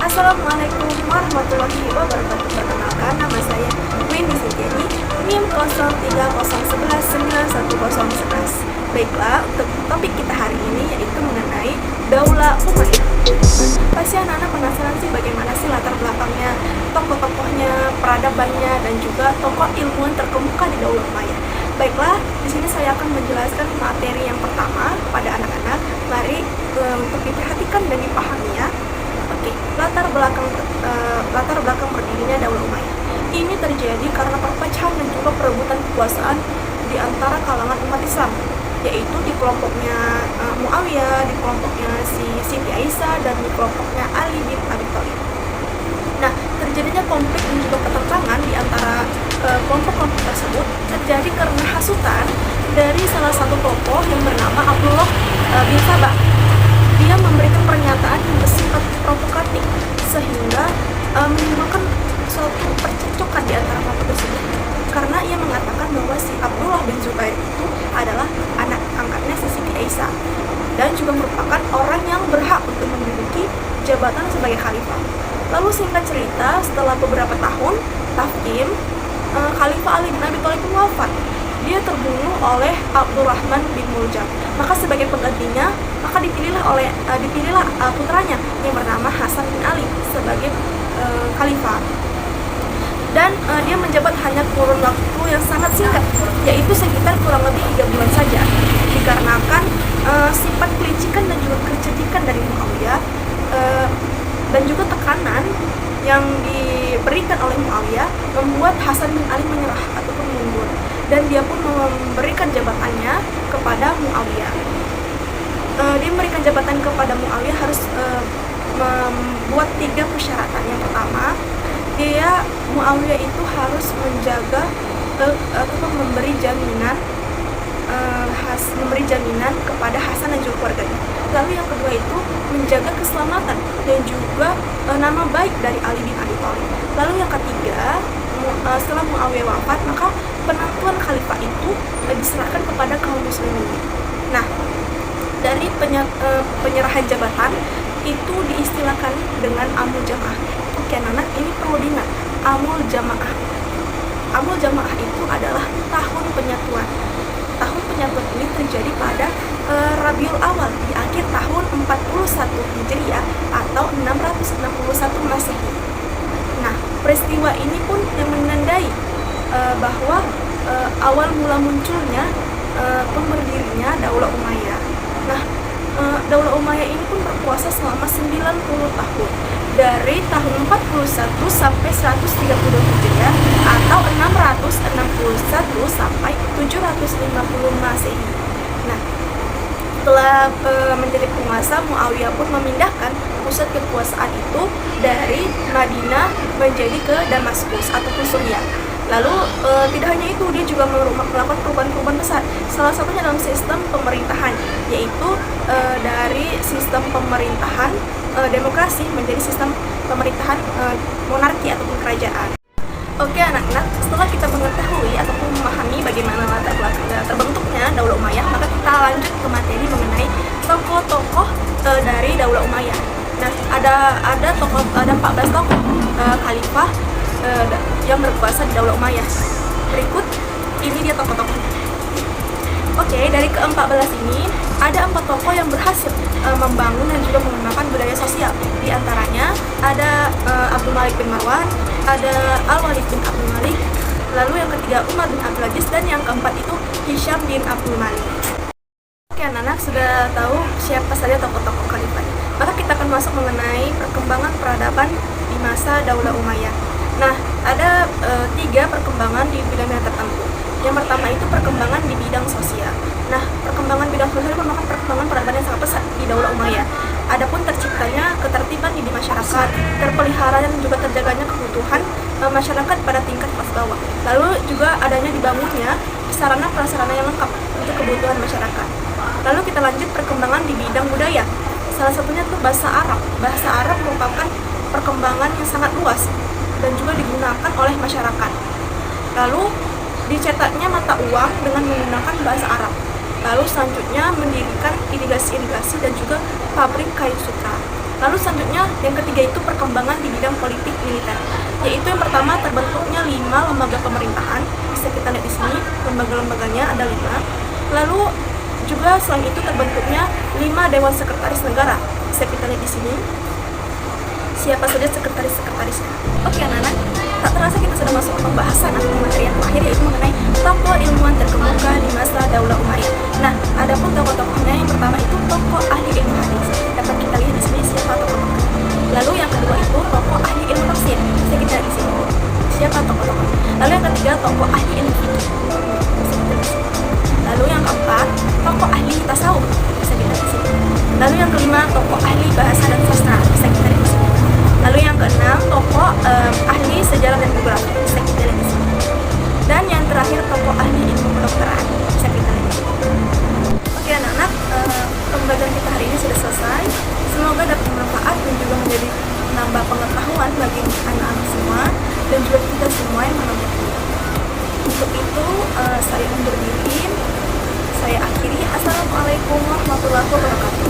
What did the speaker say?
Assalamualaikum warahmatullahi wabarakatuh. Perkenalkan, nama saya Windy Sintiani, NIM 0301191011. Baiklah, untuk topik kita hari ini yaitu mengenai Daulah Umayyah. Pasti anak-anak penasaran sih bagaimana sih latar belakangnya, tokoh-tokohnya, peradabannya, dan juga tokoh ilmuwan terkemuka di Daulah Umayyah. Baiklah, di sini saya akan menjelaskan materi yang pertama kepada anak-anak. Mari untuk diperhatikan dan dipahami ya. Oke, latar belakang berdirinya Daulah Umayyah. Ini terjadi karena perpecahan dan juga perebutan kekuasaan di antara kalangan umat Islam, yaitu di kelompoknya Muawiyah, di kelompoknya Siti Aisyah, dan di kelompoknya Ali bin Abi Thalib. Nah, terjadinya konflik dan juga pertentangan di antara kelompok-kelompok tersebut terjadi karena hasutan dari salah satu tokoh yang bernama Abdullah bin Sabah. Dia memberikan pernyataan yang bersifat provokatif sehingga menimbulkan suatu percekcokan di antara kelompok tersebut, karena ia mengatakan bahwa si Abdullah bin Zubair itu adalah anak angkatnya si Siti Aisyah dan juga merupakan orang yang berhak untuk menduduki jabatan sebagai khalifah. Lalu singkat cerita, setelah beberapa tahun tahkim, Khalifah Ali bin Abi Thalib wafat. Dia terbunuh oleh Abdurrahman bin Muljam. Maka sebagai penggantinya, maka dipilihlah putranya yang bernama Hasan bin Ali sebagai khalifah. Dan dia menjabat hanya kurun waktu yang sangat singkat, yaitu sekitar kurang lebih 3 bulan saja. Dikarenakan sifat kelicikan dan juga kecerdikan dari Muawiyah dan juga tekanan yang diberikan oleh Muawiyah membuat Hasan bin Ali menyerah ataupun mundur, dan dia pun memberikan jabatannya kepada Muawiyah. Dia memberikan jabatan kepada Muawiyah harus membuat 3 persyaratan. Yang pertama, Muawiyah itu harus menjaga ataupun memberi jaminan kepada Hasan dan juga keluarganya. Lalu yang kedua itu menjaga keselamatan dan juga nama baik dari Ali bin Abi Thalib. Lalu yang ketiga, setelah Muawiyah wafat, maka penentuan khalifah itu diserahkan kepada kaum muslimin. Nah, dari penyerahan jabatan itu diistilahkan dengan amul jamaah. Oke anak, ini perlu diingat, amul jamaah. Amul jamaah itu adalah tahun penyatuan. Tahun penyatuan ini terjadi pada Rabiul Awal di akhir tahun 41 Hijriah atau 661 Masehi. Nah, peristiwa ini pun yang menandai bahwa awal mula munculnya berdirinya Daulah Umayyah. Nah, Daulah Umayyah ini pun berkuasa selama 90 tahun, dari tahun 41 sampai 132 Hijriah atau 661 sampai 750 Masehi. Nah, setelah menjadi penguasa, Muawiyah pun memindahkan pusat kekuasaan itu dari Madinah menjadi ke Damaskus ataupun Suriah. Lalu tidak hanya itu, dia juga melakukan perubahan-perubahan besar. Salah satunya dalam sistem pemerintahan, yaitu dari sistem pemerintahan demokrasi menjadi sistem pemerintahan monarki ataupun kerajaan. Oke anak-anak, setelah kita mengetahui ataupun memahami bagaimana latar belakang terbentuknya Daulah Umayyah, maka kita lanjut ke materi mengenai tokoh-tokoh dari Daulah Umayyah. Nah, ada 14 tokoh khalifah yang berkuasa di Daulah Umayyah. Berikut ini dia tokoh-tokohnya. Oke, dari ke-14 ini ada 4 tokoh yang berhasil membangun dan juga mengembangkan budaya sosial. Di antaranya ada Abdul Malik bin Marwan, ada Al-Walid bin Abdul Malik, lalu yang ketiga Umar bin Abdul Aziz, dan yang keempat itu Hisham bin Abdul Malik. Oke anak-anak, sudah tahu siapa saja tokoh-tokoh khalifah. Maka kita akan masuk mengenai perkembangan peradaban di masa Daulah Umayyah. Nah, ada 3 perkembangan di bidang-bidang tertentu. Yang pertama itu perkembangan di bidang sosial. Nah, perkembangan bidang sosial merupakan perkembangan peradaban yang sangat pesat di Daulah Umayyah. Adapun terciptanya ketertiban di masyarakat, terpelihara dan juga terjaganya kebutuhan masyarakat pada tingkat kelas bawah. Lalu juga adanya dibangunnya sarana prasarana yang lengkap untuk kebutuhan masyarakat. Lalu kita lanjut perkembangan di bidang budaya. Salah satunya tuh bahasa Arab. Bahasa Arab merupakan perkembangan yang sangat luas dan juga digunakan oleh masyarakat. Lalu dicetaknya mata uang dengan menggunakan bahasa Arab. Lalu selanjutnya mendirikan irigasi dan juga pabrik kayu sutra. Lalu selanjutnya yang ketiga itu perkembangan di bidang politik militer, yaitu yang pertama terbentuknya 5 lembaga pemerintahan. Bisa kita lihat di sini lembaga-lembaganya ada 5. Lalu juga selain itu terbentuknya 5 dewan sekretaris negara. Bisa kita lihat di sini siapa saja sekretaris-sekretarisnya. Oke anak-anak, tak terasa kita sudah masuk ke pembahasan atau materi yang terakhir, yaitu mengenai tokoh ilmuwan terkemuka di masa Daulah Umayyah. Nah, adapun tokoh-tokohnya yang pertama itu tokoh ahli ilmu hadis. Dapat kita lihat di sini siapa tokoh-tokohnya. Lalu yang kedua itu tokoh ahli ilmu tafsir. Bisa kita lihat di sini siapa tokoh-tokohnya. Lalu yang ketiga tokoh ahli ilmu fikih. Bisa kita lihat di sini. Lalu yang keempat tokoh ahli tasawuf. Bisa kita lihat di sini. Lalu yang kelima tokoh ahli bahasa dan sastra. Bisa kita lihat di sini. Lalu yang keenam tokoh ahli sejarah dan geografi. Bisa kita lihat di sini. Dan yang terakhir tokoh ahli ilmu kedokteran. Bisa kita lihat di sini. Oke anak-anak, pembelajaran kita hari ini sudah selesai. Semoga dapat bermanfaat dan juga menjadi menambah pengetahuan bagi anak-anak semua dan juga kita semua yang menonton. Untuk itu saya undur diri. Saya akhiri. Assalamualaikum warahmatullahi wabarakatuh.